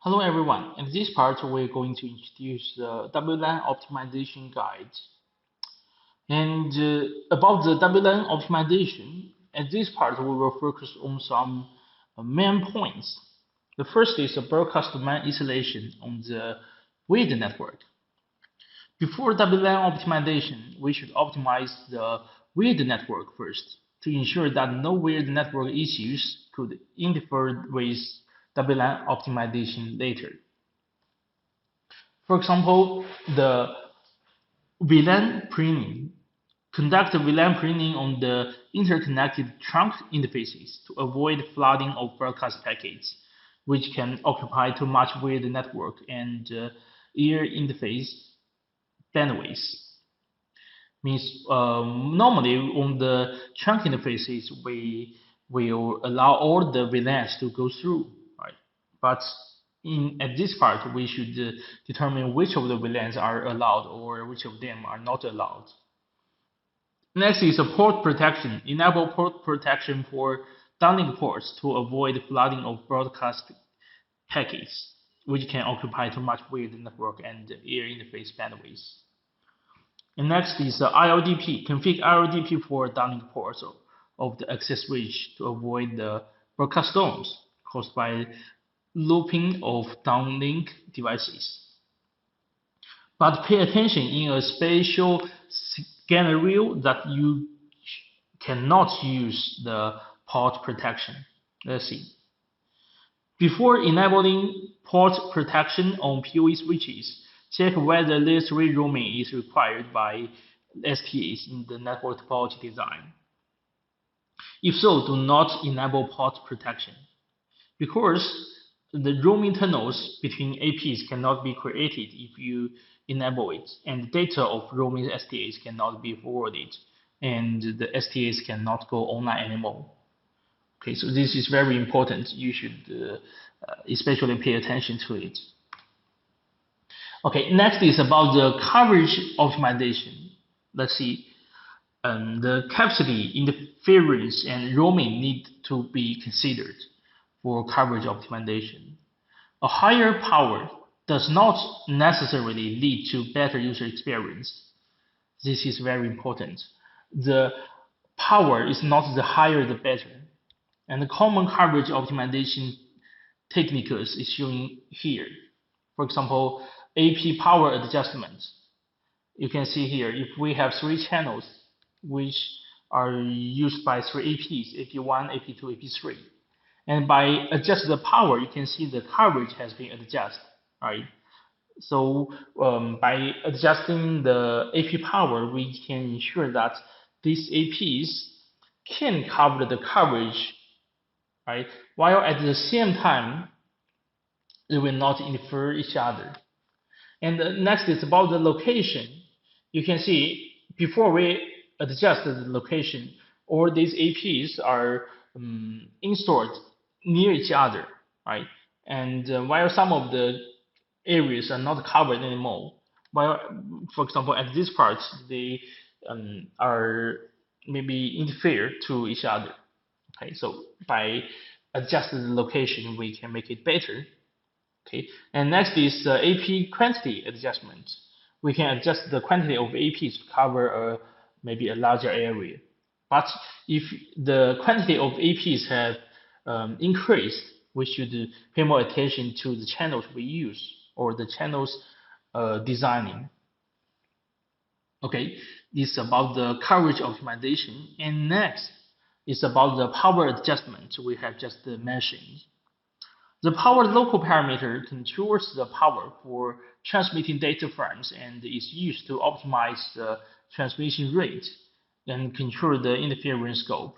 Hello everyone, in this part we're going to introduce the WLAN optimization guide. And about the WLAN optimization, at this part we will focus on some main points. The first is the broadcast domain isolation on the WLAN network. Before WLAN optimization, we should optimize the WLAN network first to ensure that no weird network issues could interfere with WLAN optimization later. For example, the WLAN pruning. Conduct WLAN pruning on the interconnected trunk interfaces to avoid flooding of broadcast packets, which can occupy too much with the network and ear interface bandwidth. Means normally on the trunk interfaces we will allow all the WLANs to go through, right? But at this part we should determine which of the WLANs are allowed or which of them are not allowed. Next is port protection. Enable port protection for downlink ports to avoid flooding of broadcast packets, which can occupy too much with the network and ear interface bandwidth. And next is ILDP. Configure ILDP for downlink ports of the access switch to avoid the broadcast storms caused by looping of downlink devices. But pay attention in a special scenario that you cannot use the port protection. Let's see. Before enabling port protection on PoE switches, check whether layer 3 roaming is required by STAs in the network topology design. If so, do not enable port protection, because the roaming tunnels between APs cannot be created if you enable it, and data of roaming STAs cannot be forwarded, and the STAs cannot go online anymore. Okay, so this is very important. You should especially pay attention to it. Okay, next is about the coverage optimization. Let's see. The capacity, interference, and roaming need to be considered for coverage optimization. A higher power does not necessarily lead to better user experience. This is very important. The power is not the higher the better. And the common coverage optimization techniques is shown here. For example, AP power adjustment. You can see here, if we have 3 channels which are used by 3 APs, AP1, AP2, AP3, and by adjust the power, you can see the coverage has been adjusted, right? So by adjusting the AP power, we can ensure that these APs can cover the coverage, right? While at the same time, they will not interfere each other. And next is about the location. You can see before we adjust the location, all these APs are installed near each other, right? And while some of the areas are not covered anymore, while, for example, at this part, they are maybe interfere to each other. Okay, so by adjusting the location, we can make it better. Okay, and next is AP quantity adjustment. We can adjust the quantity of APs to cover maybe a larger area. But if the quantity of APs have increased, we should pay more attention to the channels we use or the channels designing. Okay, this is about the coverage optimization. And next is about the power adjustment we have just mentioned. The power local parameter controls the power for transmitting data frames and is used to optimize the transmission rate and control the interference scope.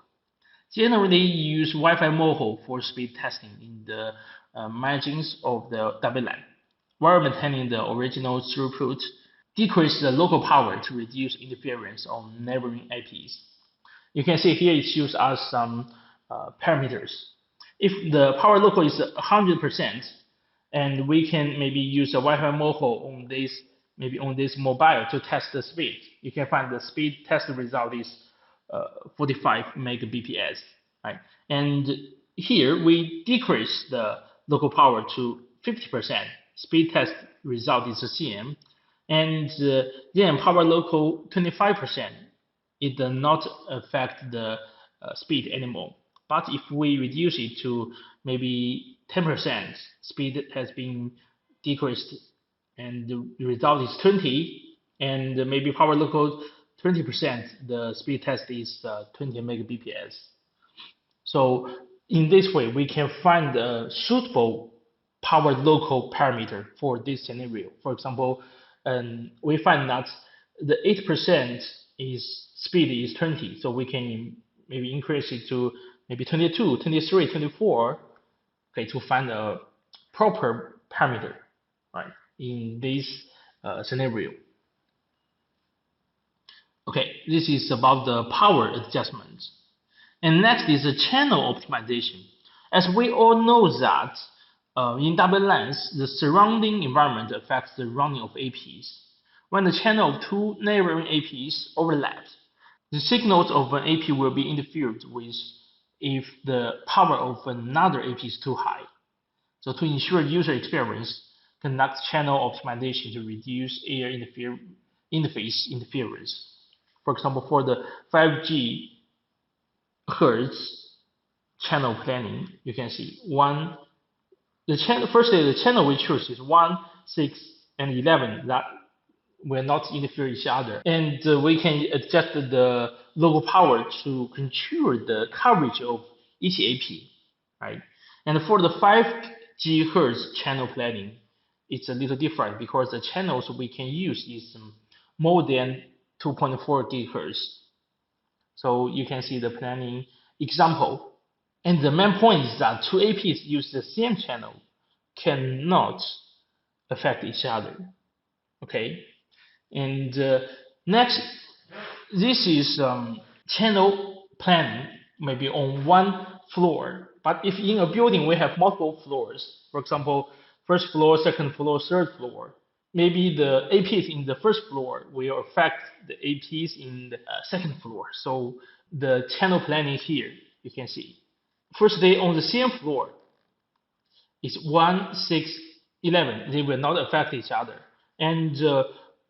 Generally, you use Wi-Fi module for speed testing in the margins of the WLAN, while maintaining the original throughput. Decrease the local power to reduce interference on neighboring APs. You can see here it shows us some parameters. If the power local is 100%, and we can maybe use a Wi-Fi module on this, maybe on this mobile to test the speed, you can find the speed test result is 45 megabps, right? And here we decrease the local power to 50%, speed test result is the same, and then power local 25%, it does not affect the speed anymore. But if we reduce it to maybe 10%, speed has been decreased, and the result is 20, and maybe power local 20%, the speed test is 20 Mbps. So in this way, we can find a suitable power local parameter for this scenario. For example, we find that the 8% is speed is 20, so we can maybe increase it to maybe 22, 23, 24, okay, to find a proper parameter, right, in this scenario. Okay, this is about the power adjustment. And next is the channel optimization. As we all know that in WLANs, the surrounding environment affects the running of APs. When the channel of two neighboring APs overlaps, the signals of an AP will be interfered with if the power of another AP is too high. So to ensure user experience, conduct channel optimization to reduce air interface interference. For example, for the 5G Hertz channel planning, you can see firstly the channel we choose is 1, 6, and 11 that will not interfere each other, and we can adjust the local power to control the coverage of each AP, right? And for the 5G Hertz channel planning, it's a little different because the channels we can use is more than 2.4 GHz. So you can see the planning example. And the main point is that two APs use the same channel cannot affect each other. Okay. And next, this is channel planning, maybe on one floor. But if in a building we have multiple floors, for example, first floor, second floor, third floor, maybe the APs in the first floor will affect the APs in the second floor. So the channel planning here, you can see. Firstly, on the same floor, it's 1, 6, 11. They will not affect each other. And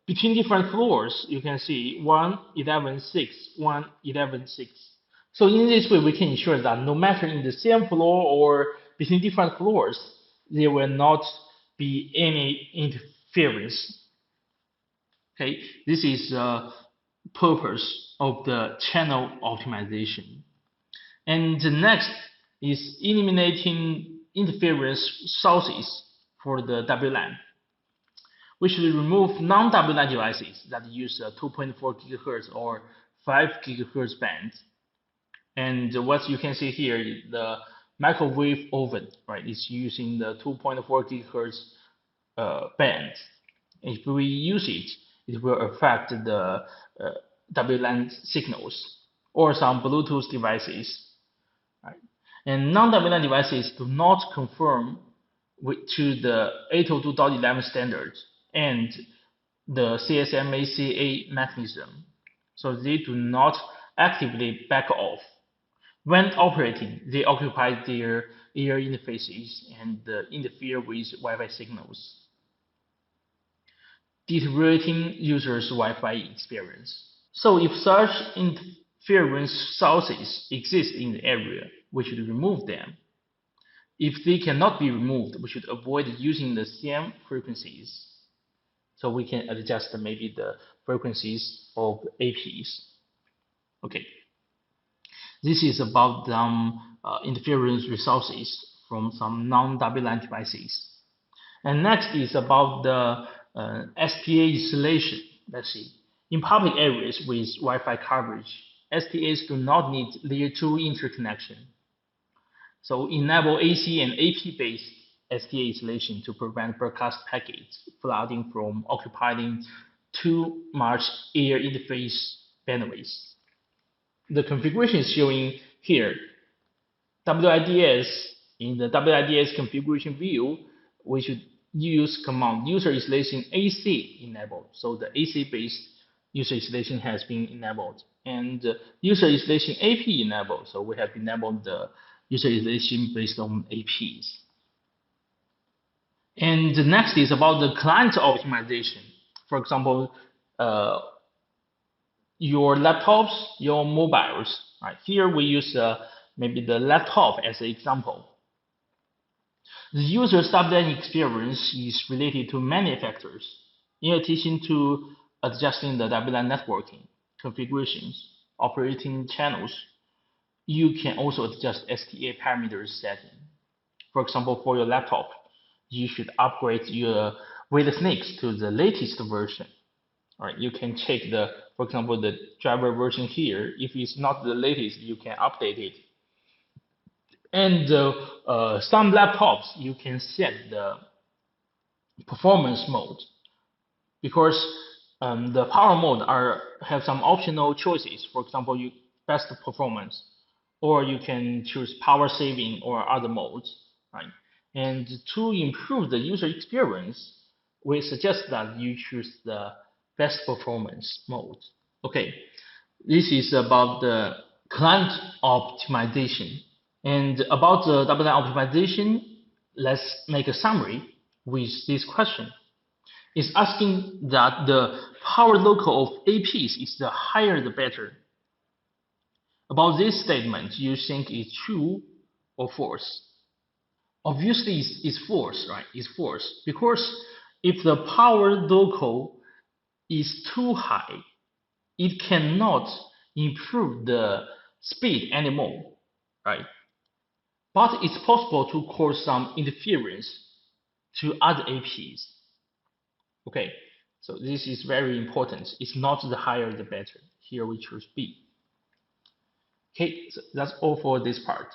between different floors, you can see 1, 11, 6, 1, 11, 6. So in this way, we can ensure that no matter in the same floor or between different floors, there will not be any interference. Okay, this is the purpose of the channel optimization. And the next is eliminating interference sources for the WLAN. We should remove non-WLAN devices that use a 2.4 GHz or 5 GHz band. And what you can see here is the microwave oven, right? It's using the 2.4 GHz band. If we use it, it will affect the WLAN signals or some Bluetooth devices. Right? And non-WLAN devices do not conform to the 802.11 standard and the CSMA-CA mechanism, so they do not actively back off. When operating, they occupy their air interfaces and interfere with Wi-Fi signals, deteriorating users' Wi-Fi experience. So if such interference sources exist in the area, we should remove them. If they cannot be removed, we should avoid using the same frequencies. So we can adjust maybe the frequencies of APs. Okay. This is about some interference resources from some non-WLAN devices. And next is about the STA isolation. Let's see. In public areas with Wi-Fi coverage, STAs do not need layer 2 interconnection. So enable AC and AP-based STA isolation to prevent broadcast packets flooding from occupying too much air interface bandwidth. The configuration is showing here. WIDS, in the WIDS configuration view, we should use command user isolation AC enabled. So the AC-based user isolation has been enabled. And user isolation AP enabled. So we have enabled the user isolation based on APs. And the next is about the client optimization. For example, uh, your laptops, your mobiles. Right? Here we use maybe the laptop as an example. The user subnet experience is related to many factors. In addition to adjusting the WLAN networking configurations, operating channels, you can also adjust STA parameters setting. For example, for your laptop, you should upgrade your WLAN to the latest version. All right, you can check for example, the driver version here. If it's not the latest, you can update it. And some laptops, you can set the performance mode because the power mode have some optional choices. For example, you best performance, or you can choose power saving or other modes, right? And to improve the user experience, we suggest that you choose the best performance mode. Okay, this is about the client optimization. And about the WLAN optimization, let's make a summary with this question. It's asking that the power local of APs is the higher the better. About this statement, you think it's true or false? Obviously, it's false, right? It's false because if the power local is too high, it cannot improve the speed anymore, right? But it's possible to cause some interference to other APs. Okay, so this is very important. It's not the higher the better. Here we choose B. Okay, so that's all for this part.